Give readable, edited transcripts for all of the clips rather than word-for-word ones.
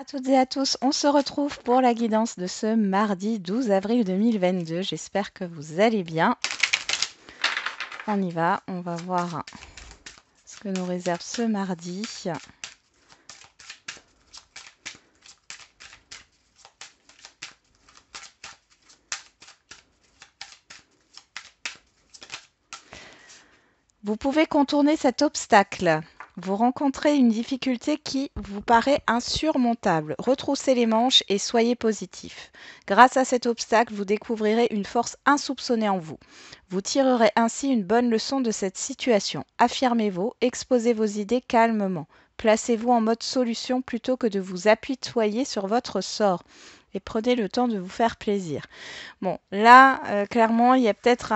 toutes et à tous, on se retrouve pour la guidance de ce mardi 12 avril 2022. J'espère que vous allez bien. On y va, on va voir ce que nous réserve ce mardi. Vous pouvez contourner cet obstacle. Vous rencontrez une difficulté qui vous paraît insurmontable. Retroussez les manches et soyez positif. Grâce à cet obstacle, vous découvrirez une force insoupçonnée en vous. Vous tirerez ainsi une bonne leçon de cette situation. Affirmez-vous, exposez vos idées calmement. Placez-vous en mode solution plutôt que de vous apitoyer sur votre sort. Et prenez le temps de vous faire plaisir. Bon, là, clairement, il y a peut-être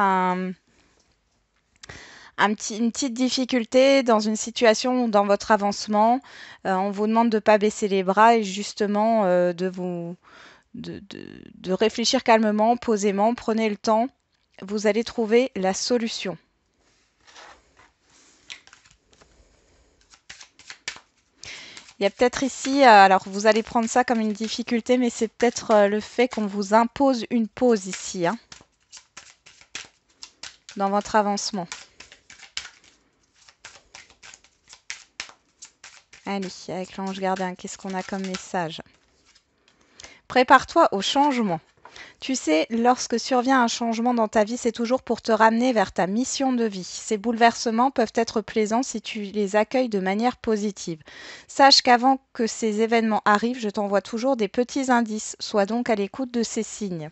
une petite difficulté dans une situation ou dans votre avancement. On vous demande de ne pas baisser les bras et justement de réfléchir calmement, posément. Prenez le temps. Vous allez trouver la solution. Il y a peut-être ici, alors vous allez prendre ça comme une difficulté, mais c'est peut-être le fait qu'on vous impose une pause ici, hein, dans votre avancement. Allez, avec l'ange gardien, qu'est-ce qu'on a comme message? Prépare-toi au changement. Tu sais, lorsque survient un changement dans ta vie, c'est toujours pour te ramener vers ta mission de vie. Ces bouleversements peuvent être plaisants si tu les accueilles de manière positive. Sache qu'avant que ces événements arrivent, je t'envoie toujours des petits indices. Sois donc à l'écoute de ces signes.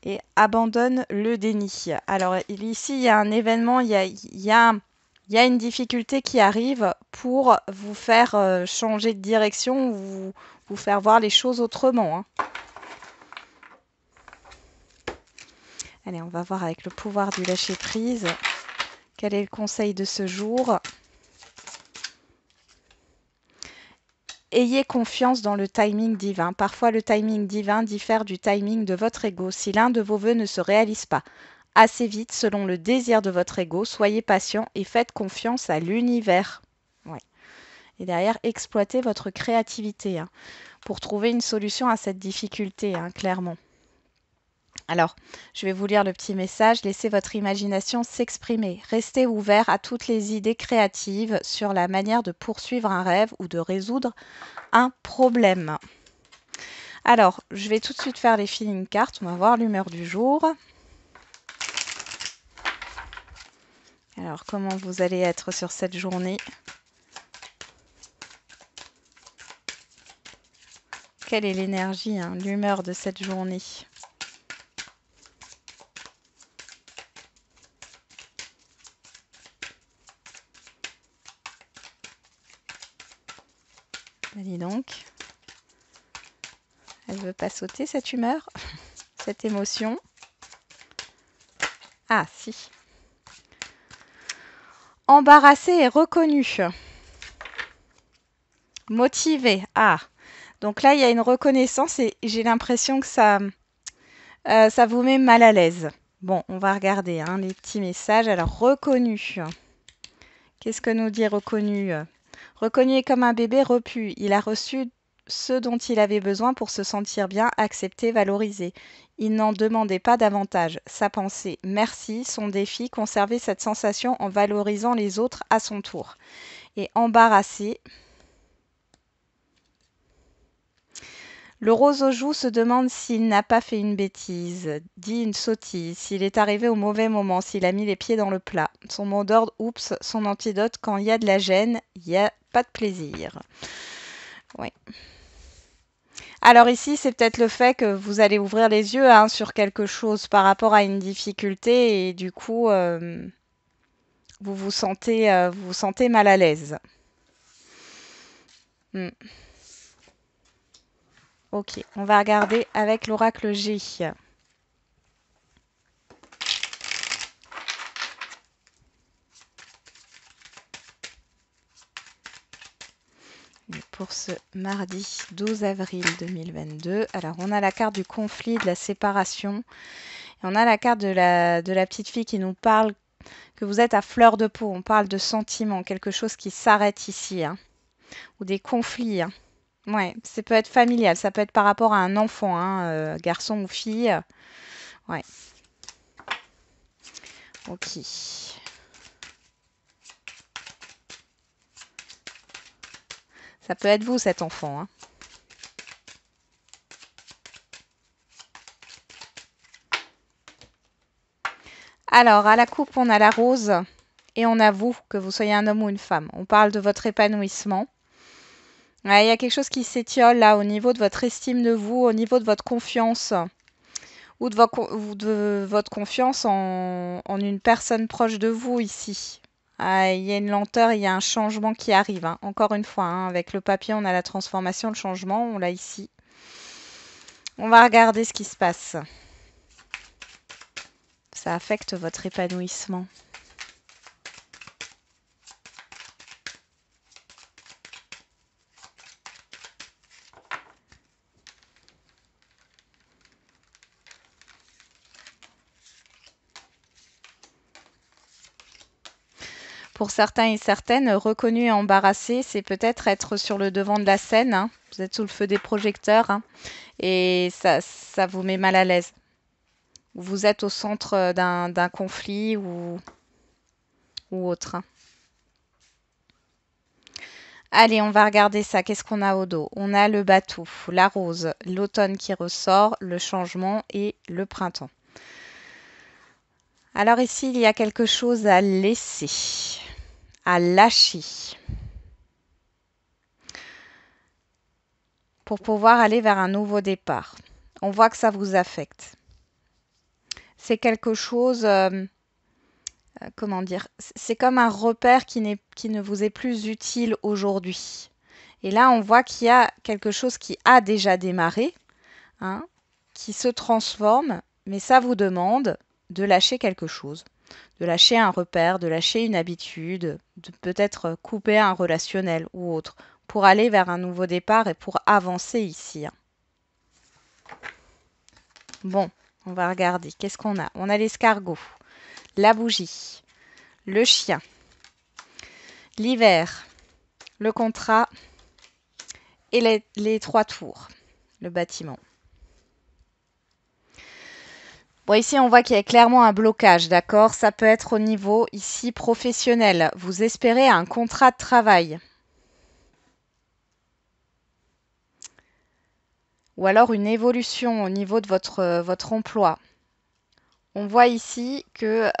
Et abandonne le déni. Alors ici, il y a un événement, il y a une difficulté qui arrive pour vous faire changer de direction ou vous faire voir les choses autrement, hein. Allez, on va voir avec le pouvoir du lâcher-prise. Quel est le conseil de ce jour? Ayez confiance dans le timing divin. Parfois, le timing divin diffère du timing de votre ego. Si l'un de vos vœux ne se réalise pas assez vite selon le désir de votre ego, soyez patient et faites confiance à l'univers. Ouais. Et derrière, exploitez votre créativité, hein, pour trouver une solution à cette difficulté, hein, clairement. Alors, je vais vous lire le petit message. Laissez votre imagination s'exprimer. Restez ouvert à toutes les idées créatives sur la manière de poursuivre un rêve ou de résoudre un problème. Alors, je vais tout de suite faire les feeling cards. On va voir l'humeur du jour. Alors, comment vous allez être sur cette journée? Quelle est l'énergie, hein, l'humeur de cette journée? Dis donc. Elle ne veut pas sauter, cette humeur, cette émotion. Ah, si. Embarrassé et reconnu. Motivé. Ah. Donc là, il y a une reconnaissance et j'ai l'impression que ça vous met mal à l'aise. Bon, on va regarder, hein, les petits messages. Alors, reconnu. Qu'est-ce que nous dit reconnu? Reconnu est comme un bébé repu. Il a reçu ce dont il avait besoin pour se sentir bien, accepté, valorisé. Il n'en demandait pas davantage. Sa pensée, merci, son défi, conserver cette sensation en valorisant les autres à son tour. Et embarrassé. Le rose aux joues se demande s'il n'a pas fait une bêtise, dit une sottise, s'il est arrivé au mauvais moment, s'il a mis les pieds dans le plat. Son mot d'ordre, oups, son antidote, quand il y a de la gêne, il n'y a pas de plaisir. Oui. Alors ici, c'est peut-être le fait que vous allez ouvrir les yeux, hein, sur quelque chose par rapport à une difficulté et du coup, vous vous sentez mal à l'aise. Ok, on va regarder avec l'oracle G. Pour ce mardi 12 avril 2022. Alors, on a la carte du conflit, de la séparation. Et on a la carte de la petite fille qui nous parle que vous êtes à fleur de peau. On parle de sentiments, quelque chose qui s'arrête ici, hein, ou des conflits, hein. Ouais, ça peut être familial, ça peut être par rapport à un enfant, hein, garçon ou fille. Ouais, ok. Ça peut être vous, cet enfant, hein. Alors, à la coupe, on a la rose et on a vous, que vous soyez un homme ou une femme. On parle de votre épanouissement. Ouais, il y a quelque chose qui s'étiole là au niveau de votre estime de vous, au niveau de votre confiance ou de votre confiance en une personne proche de vous ici. Ah, il y a une lenteur, il y a un changement qui arrive, hein. Encore une fois, hein, avec le papier, on a la transformation, le changement, on l'a ici. On va regarder ce qui se passe. Ça affecte votre épanouissement. Pour certains et certaines, reconnu et embarrassé, c'est peut-être être sur le devant de la scène, hein. Vous êtes sous le feu des projecteurs, hein, et ça vous met mal à l'aise. Vous êtes au centre d'un conflit ou autre, hein. Allez, on va regarder ça. Qu'est-ce qu'on a au dos? On a le bateau, la rose, l'automne qui ressort, le changement et le printemps. Alors ici, il y a quelque chose à laisser, à lâcher, pour pouvoir aller vers un nouveau départ. On voit que ça vous affecte. C'est quelque chose, comment dire, c'est comme un repère qui ne vous est plus utile aujourd'hui. Et là, on voit qu'il y a quelque chose qui a déjà démarré, hein, qui se transforme, mais ça vous demande de lâcher quelque chose, de lâcher un repère, de lâcher une habitude, de peut-être couper un relationnel ou autre, pour aller vers un nouveau départ et pour avancer ici, hein. Bon, on va regarder. Qu'est-ce qu'on a? On a l'escargot, la bougie, le chien, l'hiver, le contrat et les trois tours, le bâtiment. Bon, ici, on voit qu'il y a clairement un blocage, d'accord? Ça peut être au niveau ici professionnel. Vous espérez un contrat de travail. Ou alors une évolution au niveau de votre emploi. On voit ici que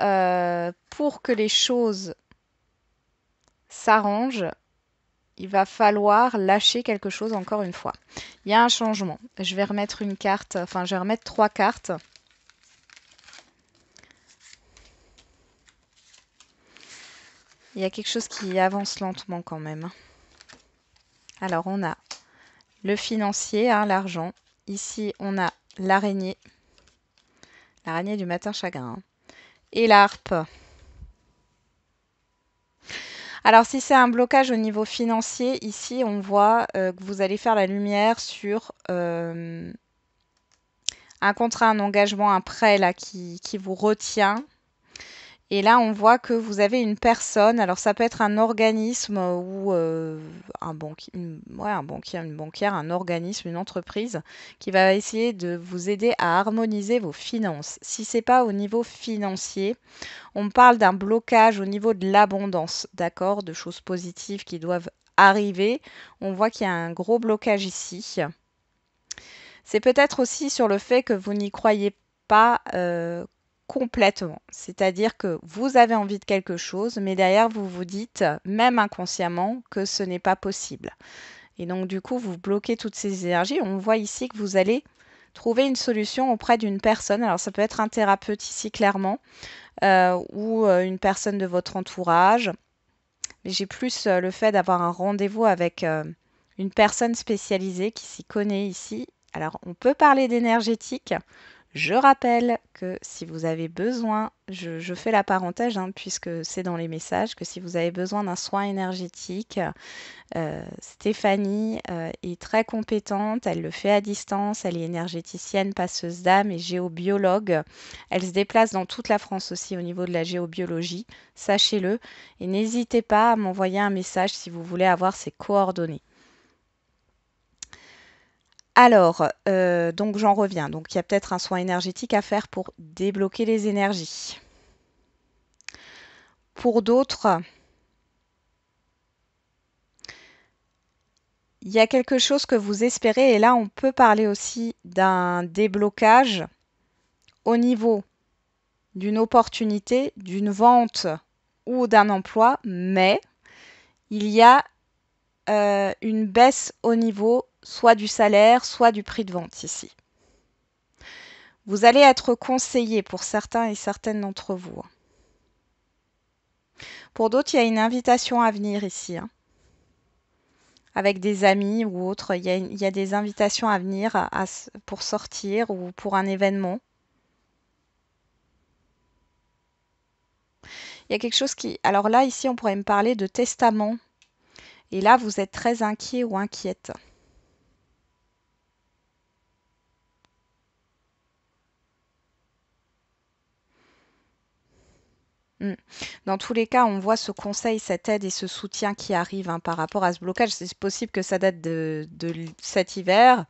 pour que les choses s'arrangent, il va falloir lâcher quelque chose encore une fois. Il y a un changement. Je vais remettre une carte, enfin je vais remettre trois cartes. Il y a quelque chose qui avance lentement quand même. Alors on a le financier, hein, l'argent. Ici on a l'araignée. L'araignée du matin chagrin, hein. Et la harpe. Alors si c'est un blocage au niveau financier, ici on voit que vous allez faire la lumière sur un contrat, un engagement, un prêt là qui vous retient. Et là, on voit que vous avez une personne, alors ça peut être un organisme ou un banquier, ouais, un banquier, une banquière, un organisme, une entreprise qui va essayer de vous aider à harmoniser vos finances. Si c'est pas au niveau financier, on parle d'un blocage au niveau de l'abondance, d'accord, de choses positives qui doivent arriver. On voit qu'il y a un gros blocage ici. C'est peut-être aussi sur le fait que vous n'y croyez pas complètement. C'est-à-dire que vous avez envie de quelque chose, mais derrière, vous vous dites, même inconsciemment, que ce n'est pas possible. Et donc, du coup, vous bloquez toutes ces énergies. On voit ici que vous allez trouver une solution auprès d'une personne. Alors, ça peut être un thérapeute ici, clairement, ou une personne de votre entourage. Mais j'ai plus le fait d'avoir un rendez-vous avec une personne spécialisée qui s'y connaît ici. Alors, on peut parler d'énergétique. Je rappelle que si vous avez besoin, je fais la parenthèse, hein, puisque c'est dans les messages, que si vous avez besoin d'un soin énergétique, Stéphanie est très compétente, elle le fait à distance, elle est énergéticienne, passeuse d'âme et géobiologue. Elle se déplace dans toute la France aussi au niveau de la géobiologie, sachez-le. Et n'hésitez pas à m'envoyer un message si vous voulez avoir ses coordonnées. Alors, donc j'en reviens. Donc il y a peut-être un soin énergétique à faire pour débloquer les énergies. Pour d'autres, il y a quelque chose que vous espérez, et là on peut parler aussi d'un déblocage au niveau d'une opportunité, d'une vente ou d'un emploi, mais il y a une baisse au niveau soit du salaire, soit du prix de vente ici. Vous allez être conseillé pour certains et certaines d'entre vous. Pour d'autres, il y a une invitation à venir ici, hein. Avec des amis ou autres, il y a des invitations à venir pour sortir ou pour un événement. Il y a quelque chose qui... Alors là, ici, on pourrait me parler de testament. Et là, vous êtes très inquiet ou inquiète. Mm. Dans tous les cas, on voit ce conseil, cette aide et ce soutien qui arrive, hein, par rapport à ce blocage. C'est possible que ça date de cet hiver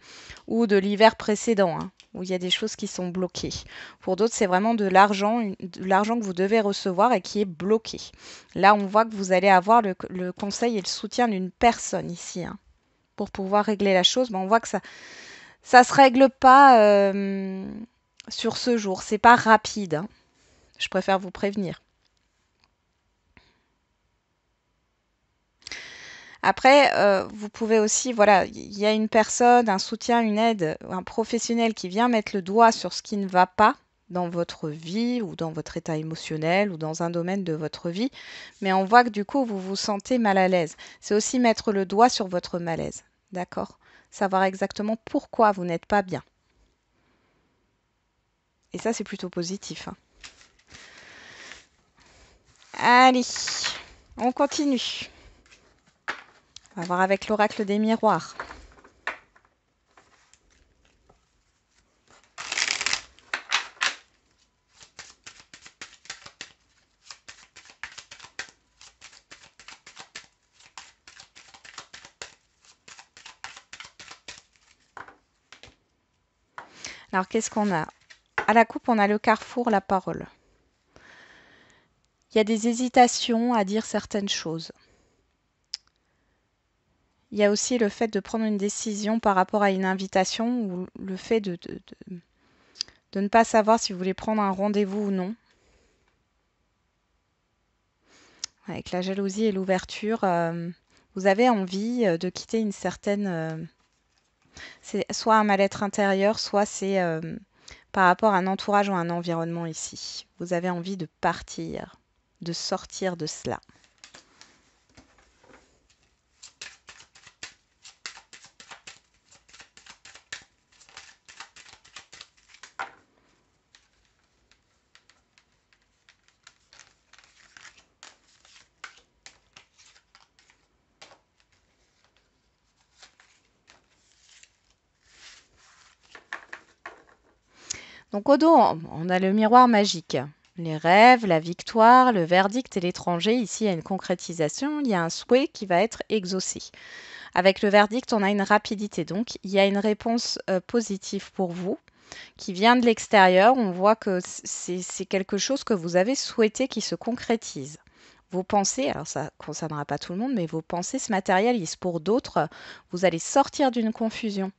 ou de l'hiver précédent, hein, où il y a des choses qui sont bloquées. Pour d'autres, c'est vraiment de l'argent que vous devez recevoir et qui est bloqué. Là, on voit que vous allez avoir le conseil et le soutien d'une personne ici, hein, pour pouvoir régler la chose. Mais on voit que ça se règle pas sur ce jour. C'est pas rapide, hein. Je préfère vous prévenir. Après, vous pouvez aussi, voilà, il y a une personne, un soutien, une aide, un professionnel qui vient mettre le doigt sur ce qui ne va pas dans votre vie ou dans votre état émotionnel ou dans un domaine de votre vie, mais on voit que du coup, vous vous sentez mal à l'aise. C'est aussi mettre le doigt sur votre malaise, d'accord? Savoir exactement pourquoi vous n'êtes pas bien. Et ça, c'est plutôt positif, hein. Allez, on continue. On va voir avec l'oracle des miroirs. Alors, qu'est-ce qu'on a? À la coupe, on a le carrefour, la parole. Il y a des hésitations à dire certaines choses. Il y a aussi le fait de prendre une décision par rapport à une invitation ou le fait de ne pas savoir si vous voulez prendre un rendez-vous ou non. Avec la jalousie et l'ouverture, vous avez envie de quitter une certaine... c'est soit un mal-être intérieur, soit c'est par rapport à un entourage ou un environnement ici. Vous avez envie de partir, de sortir de cela. Donc au dos, on a le miroir magique. Les rêves, la victoire, le verdict et l'étranger. Ici, il y a une concrétisation, il y a un souhait qui va être exaucé. Avec le verdict, on a une rapidité. Donc, il y a une réponse positive pour vous qui vient de l'extérieur. On voit que c'est quelque chose que vous avez souhaité qui se concrétise. Vos pensées, alors ça ne concernera pas tout le monde, mais vos pensées se matérialisent. Pour d'autres, vous allez sortir d'une confusion,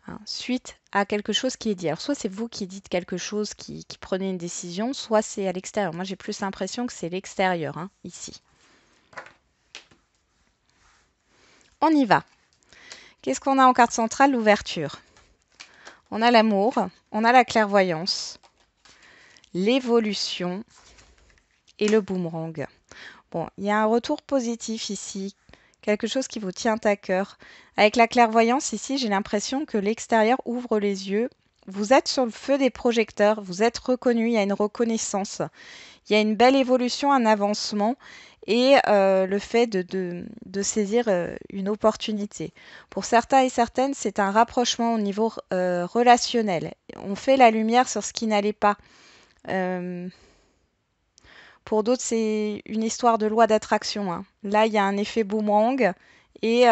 hein, suite à quelque chose qui est dit. Alors, soit c'est vous qui dites quelque chose, qui prenez une décision, soit c'est à l'extérieur. Moi, j'ai plus l'impression que c'est l'extérieur, hein, ici. On y va. Qu'est-ce qu'on a en carte centrale? L'ouverture. On a l'amour, on a la clairvoyance, l'évolution et le boomerang. Bon, il y a un retour positif ici, quelque chose qui vous tient à cœur. Avec la clairvoyance ici, j'ai l'impression que l'extérieur ouvre les yeux. Vous êtes sur le feu des projecteurs, vous êtes reconnu, il y a une reconnaissance. Il y a une belle évolution, un avancement et le fait de saisir une opportunité. Pour certains et certaines, c'est un rapprochement au niveau relationnel. On fait la lumière sur ce qui n'allait pas. Euh, pour d'autres, c'est une histoire de loi d'attraction, hein. Là, il y a un effet boomerang et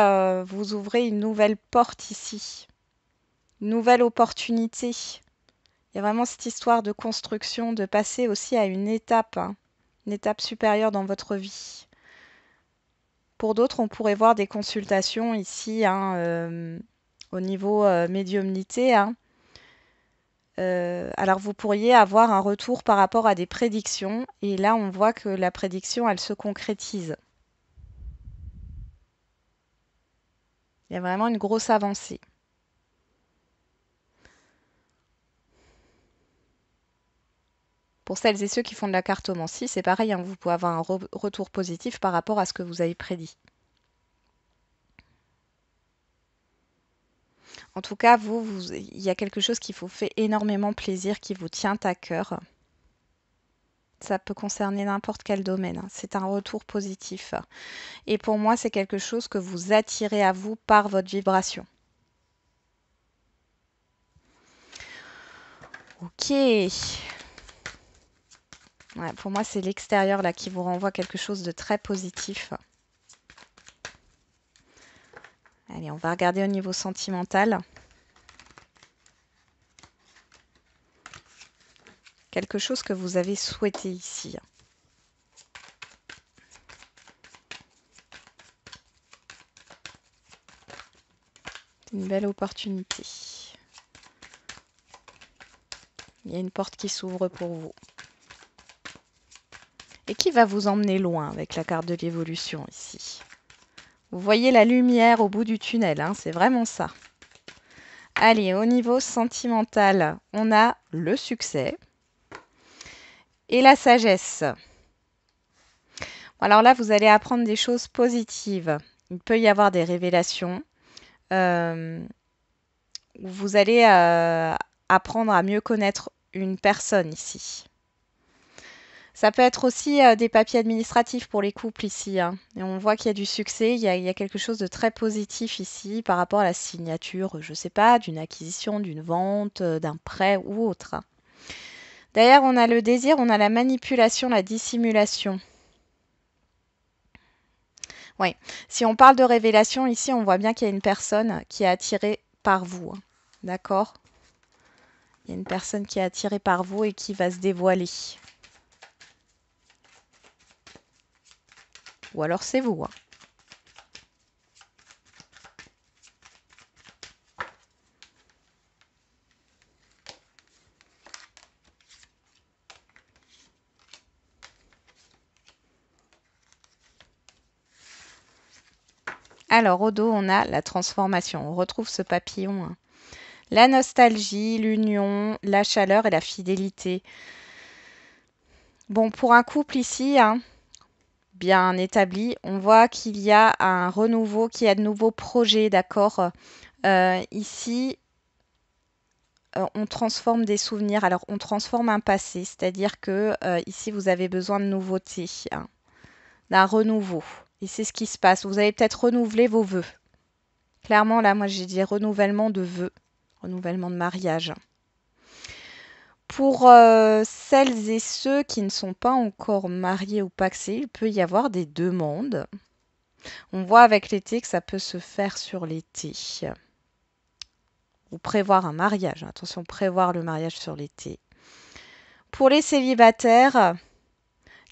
vous ouvrez une nouvelle porte ici. Nouvelle opportunité. Il y a vraiment cette histoire de construction, de passer aussi à une étape, hein, une étape supérieure dans votre vie. Pour d'autres, on pourrait voir des consultations ici, hein, au niveau médiumnité, hein. Alors vous pourriez avoir un retour par rapport à des prédictions, et là on voit que la prédiction, elle se concrétise. Il y a vraiment une grosse avancée. Pour celles et ceux qui font de la cartomancie, c'est pareil, hein, vous pouvez avoir un retour positif par rapport à ce que vous avez prédit. En tout cas, il y a quelque chose qui vous fait énormément plaisir, qui vous tient à cœur. Ça peut concerner n'importe quel domaine, hein. C'est un retour positif. Et pour moi, c'est quelque chose que vous attirez à vous par votre vibration. Ok. Ouais, pour moi, c'est l'extérieur là qui vous renvoie quelque chose de très positif. Allez, on va regarder au niveau sentimental. Quelque chose que vous avez souhaité ici. Une belle opportunité. Il y a une porte qui s'ouvre pour vous. Et qui va vous emmener loin avec la carte de l'évolution ici. Vous voyez la lumière au bout du tunnel, hein, c'est vraiment ça. Allez, au niveau sentimental, on a le succès et la sagesse. Alors là, vous allez apprendre des choses positives. Il peut y avoir des révélations. Vous allez apprendre à mieux connaître une personne ici. Ça peut être aussi des papiers administratifs pour les couples ici, hein. Et on voit qu'il y a du succès, il y a quelque chose de très positif ici par rapport à la signature, je ne sais pas, d'une acquisition, d'une vente, d'un prêt ou autre. D'ailleurs, on a le désir, on a la manipulation, la dissimulation. Oui, si on parle de révélation, ici, on voit bien qu'il y a une personne qui est attirée par vous, hein. D'accord? Il y a une personne qui est attirée par vous et qui va se dévoiler. Ou alors c'est vous, hein. Alors, au dos, on a la transformation. On retrouve ce papillon, hein. La nostalgie, l'union, la chaleur et la fidélité. Bon, pour un couple ici, hein, bien établi, on voit qu'il y a un renouveau, qu'il y a de nouveaux projets, d'accord. Ici, on transforme des souvenirs. Alors, on transforme un passé, c'est-à-dire que ici, vous avez besoin de nouveautés, hein, d'un renouveau. Et c'est ce qui se passe. Vous allez peut-être renouveler vos vœux. Clairement, là, moi, j'ai dit renouvellement de vœux, renouvellement de mariage. Pour celles et ceux qui ne sont pas encore mariés ou pacsés, il peut y avoir des demandes. On voit avec l'été que ça peut se faire sur l'été. Ou prévoir un mariage. Attention, prévoir le mariage sur l'été. Pour les célibataires,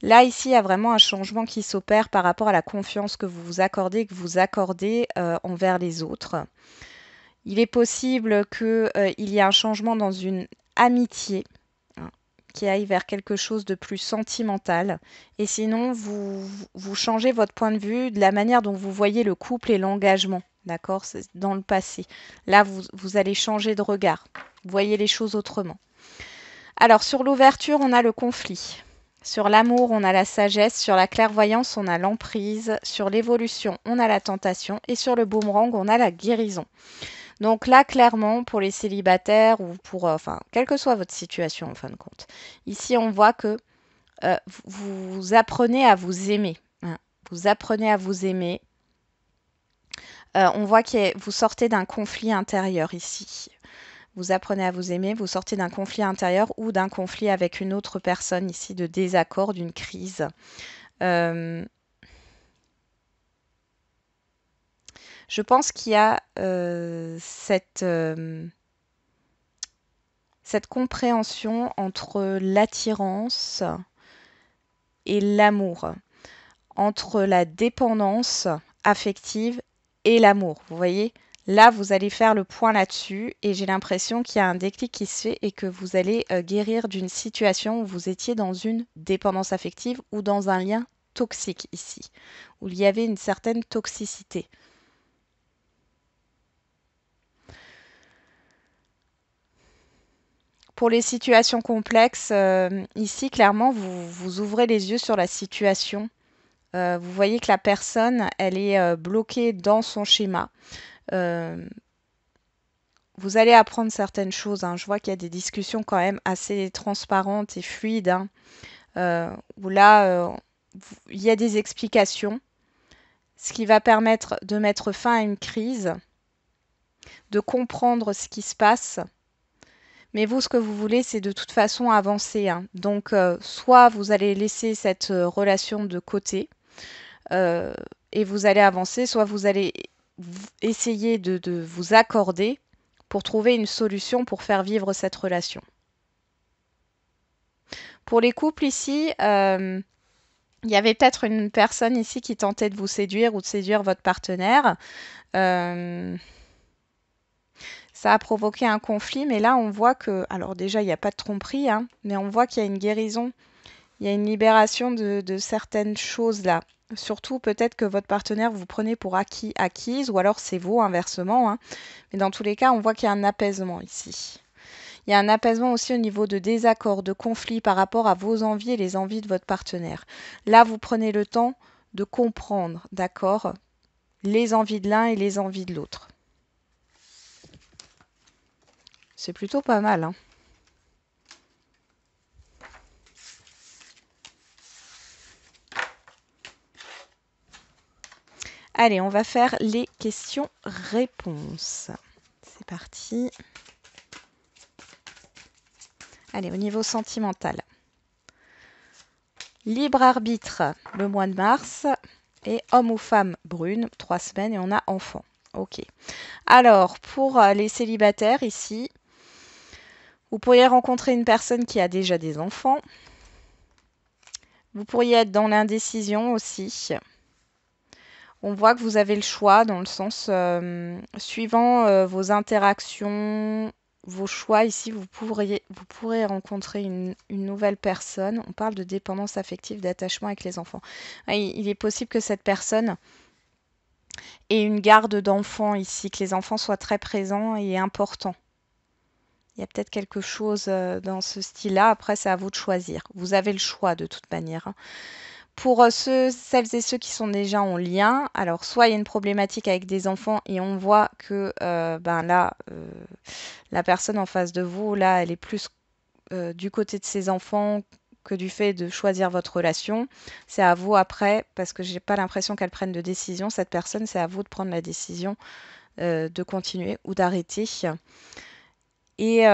là, ici, il y a vraiment un changement qui s'opère par rapport à la confiance que vous vous accordez, envers les autres. Il est possible qu'il y ait un changement dans une amitié, hein, qui aille vers quelque chose de plus sentimental. Et sinon, vous changez votre point de vue de la manière dont vous voyez le couple et l'engagement. D'accord? C'est dans le passé. Là, vous allez changer de regard. Vous voyez les choses autrement. Alors, sur l'ouverture, on a le conflit. Sur l'amour, on a la sagesse. Sur la clairvoyance, on a l'emprise. Sur l'évolution, on a la tentation. Et sur le boomerang, on a la guérison. Donc là, clairement, pour les célibataires ou pour, enfin, quelle que soit votre situation en fin de compte, ici, on voit que vous apprenez à vous aimer, hein. Vous apprenez à vous aimer. On voit que vous sortez d'un conflit intérieur ici. Vous apprenez à vous aimer, vous sortez d'un conflit intérieur ou d'un conflit avec une autre personne ici, de désaccord, d'une crise. Je pense qu'il y a cette cette compréhension entre l'attirance et l'amour, entre la dépendance affective et l'amour. Vous voyez, là, vous allez faire le point là-dessus et j'ai l'impression qu'il y a un déclic qui se fait et que vous allez guérir d'une situation où vous étiez dans une dépendance affective ou dans un lien toxique ici, où il y avait une certaine toxicité. Pour les situations complexes, ici, clairement, vous ouvrez les yeux sur la situation. Vous voyez que la personne, elle est bloquée dans son schéma. Vous allez apprendre certaines choses, hein. Je vois qu'il y a des discussions quand même assez transparentes et fluides, hein, où là, il y a des explications, ce qui va permettre de mettre fin à une crise, de comprendre ce qui se passe. Mais vous, ce que vous voulez, c'est de toute façon avancer, hein. Donc, soit vous allez laisser cette relation de côté et vous allez avancer, soit vous allez essayer de vous accorder pour trouver une solution pour faire vivre cette relation. Pour les couples ici, il y avait peut-être une personne ici qui tentait de vous séduire ou de séduire votre partenaire. Ça a provoqué un conflit, mais là, on voit que... Alors déjà, il n'y a pas de tromperie, hein, mais on voit qu'il y a une guérison, il y a une libération de certaines choses là. Surtout, peut-être que votre partenaire vous prenez pour acquise, ou alors c'est vous, inversement, hein. Mais dans tous les cas, on voit qu'il y a un apaisement ici. Il y a un apaisement aussi au niveau de désaccords, de conflits par rapport à vos envies et les envies de votre partenaire. Là, vous prenez le temps de comprendre, d'accord, les envies de l'un et les envies de l'autre. C'est plutôt pas mal, hein. Allez, on va faire les questions-réponses. C'est parti. Allez, au niveau sentimental. Libre arbitre, le mois de mars. Et homme ou femme brune, 3 semaines et on a enfant. Ok. Alors, pour les célibataires ici, vous pourriez rencontrer une personne qui a déjà des enfants. Vous pourriez être dans l'indécision aussi. On voit que vous avez le choix dans le sens suivant vos interactions, vos choix. Ici, vous pourrez rencontrer une nouvelle personne. On parle de dépendance affective, d'attachement avec les enfants. Il est possible que cette personne ait une garde d'enfants ici, que les enfants soient très présents et importants. Il y a peut-être quelque chose dans ce style-là. Après, c'est à vous de choisir. Vous avez le choix de toute manière, hein. Pour celles et ceux qui sont déjà en lien, alors soit il y a une problématique avec des enfants et on voit que là, la personne en face de vous, là, elle est plus du côté de ses enfants que du fait de choisir votre relation. C'est à vous après, parce que j'ai pas l'impression qu'elle prenne de décision, cette personne, c'est à vous de prendre la décision de continuer ou d'arrêter. Et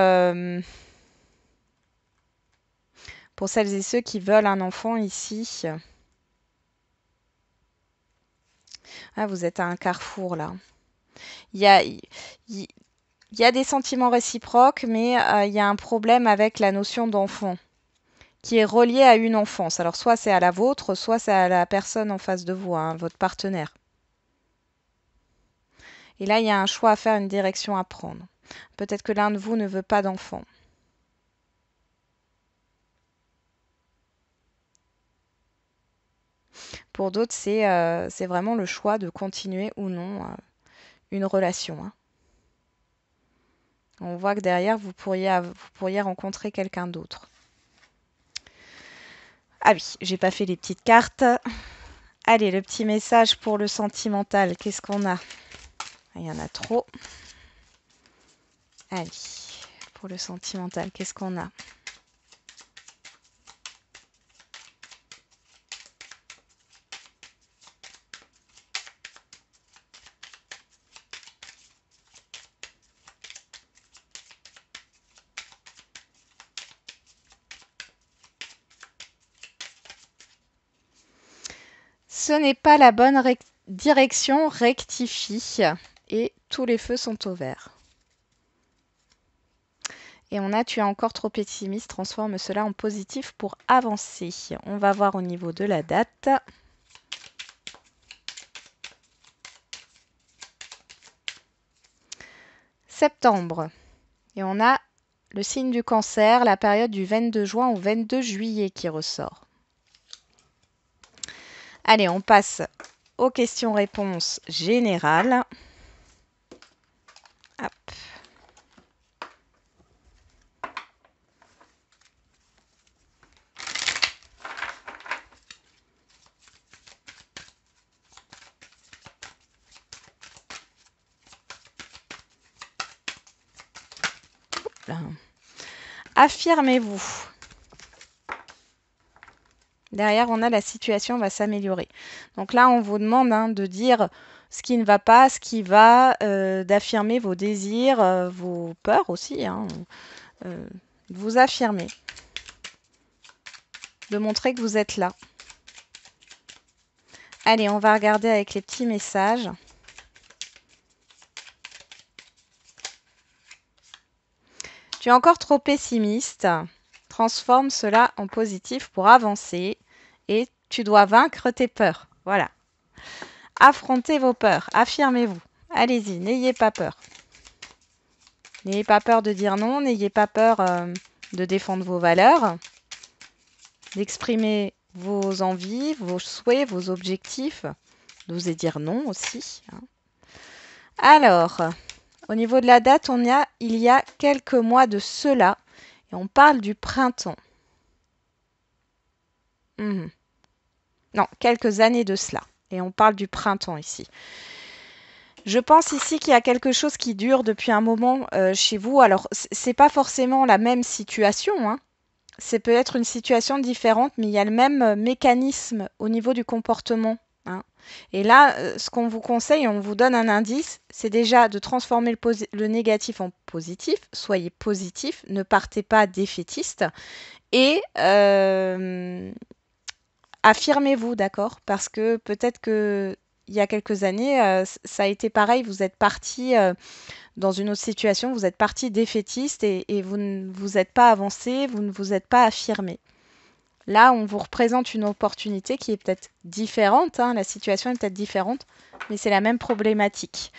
pour celles et ceux qui veulent un enfant ici, vous êtes à un carrefour là. Il y a des sentiments réciproques, mais il y a un problème avec la notion d'enfant qui est reliée à une enfance. Alors soit c'est à la vôtre, soit c'est à la personne en face de vous, hein, votre partenaire. Et là, il y a un choix à faire, une direction à prendre. Peut-être que l'un de vous ne veut pas d'enfant. Pour d'autres, c'est vraiment le choix de continuer ou non une relation, hein. On voit que derrière, vous pourriez rencontrer quelqu'un d'autre. Ah oui, j'ai pas fait les petites cartes. Allez, le petit message pour le sentimental. Qu'est-ce qu'on a? Il y en a trop. Allez, pour le sentimental, qu'est-ce qu'on a? Ce n'est pas la bonne direction, rectifie. Et tous les feux sont au vert. Et on a tu es encore trop pessimiste, transforme cela en positif pour avancer. On va voir au niveau de la date. Septembre. Et on a le signe du cancer, la période du 22 juin au 22 juillet qui ressort. Allez, on passe aux questions-réponses générales. Hop. Affirmez-vous. Derrière, on a la situation va s'améliorer. Donc là, on vous demande de dire ce qui ne va pas, ce qui va, d'affirmer vos désirs, vos peurs aussi, de vous affirmer, de montrer que vous êtes là. Allez, on va regarder avec les petits messages. Tu es encore trop pessimiste. Transforme cela en positif pour avancer et tu dois vaincre tes peurs. Voilà. Affrontez vos peurs. Affirmez-vous. Allez-y, n'ayez pas peur. N'ayez pas peur de dire non, n'ayez pas peur de défendre vos valeurs, d'exprimer vos envies, vos souhaits, vos objectifs, d'oser dire non aussi. Alors, au niveau de la date, il y a quelques mois de cela, et on parle du printemps. Non, quelques années de cela, et on parle du printemps ici. Je pense ici qu'il y a quelque chose qui dure depuis un moment chez vous. Alors, c'est pas forcément la même situation, C'est peut-être une situation différente, mais il y a le même mécanisme au niveau du comportement. Et là, ce qu'on vous conseille, on vous donne un indice, c'est déjà de transformer le négatif en positif. Soyez positif, ne partez pas défaitiste. Et affirmez-vous, d'accord? Parce que peut-être que il y a quelques années, ça a été pareil, vous êtes parti dans une autre situation, vous êtes parti défaitiste et vous ne vous êtes pas avancé, vous ne vous êtes pas affirmé. Là, on vous représente une opportunité qui est peut-être différente, la situation est peut-être différente, mais c'est la même problématique.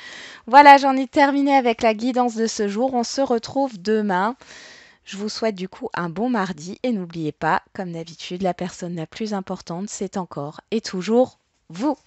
Voilà, j'en ai terminé avec la guidance de ce jour. On se retrouve demain. Je vous souhaite du coup un bon mardi et n'oubliez pas, comme d'habitude, la personne la plus importante, c'est encore et toujours vous.